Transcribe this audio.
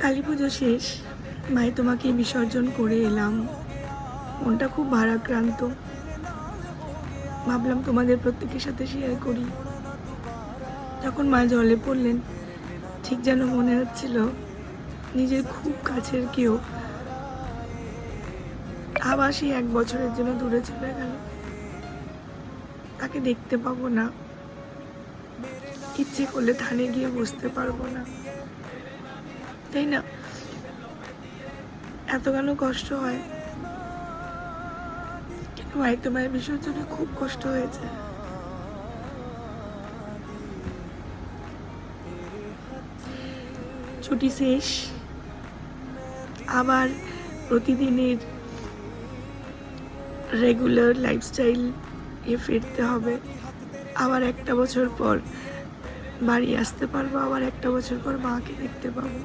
কালী পুজো শেষ, মাই তোমাকে বিসর্জন করে এলাম। মনটা খুব ভারাক্রান্ত। ভাবলাম তোমাদের প্রত্যেকের সাথে শেয়ার করি। যখন মা জলে পড়লেন, ঠিক যেন মনে হচ্ছিল নিজের খুব কাছের কেউ আবার সেই 1 বছরের জন্য দূরে চলে গেল। তাকে দেখতে পাবো না, ইচ্ছে করলে থানে গিয়ে বসতে পারবো না, তাই না? এত কেন কষ্ট হয়? কিন্তু ভাই তোমার বিসর্জনে খুব কষ্ট হয়েছে। ছুটি শেষ, আবার প্রতিদিনের রেগুলার লাইফস্টাইল ফিরতে হবে। আবার 1টা বছর পর বাড়ি আসতে পারবো, আবার 1টা বছর পর মাকে দেখতে পাবো।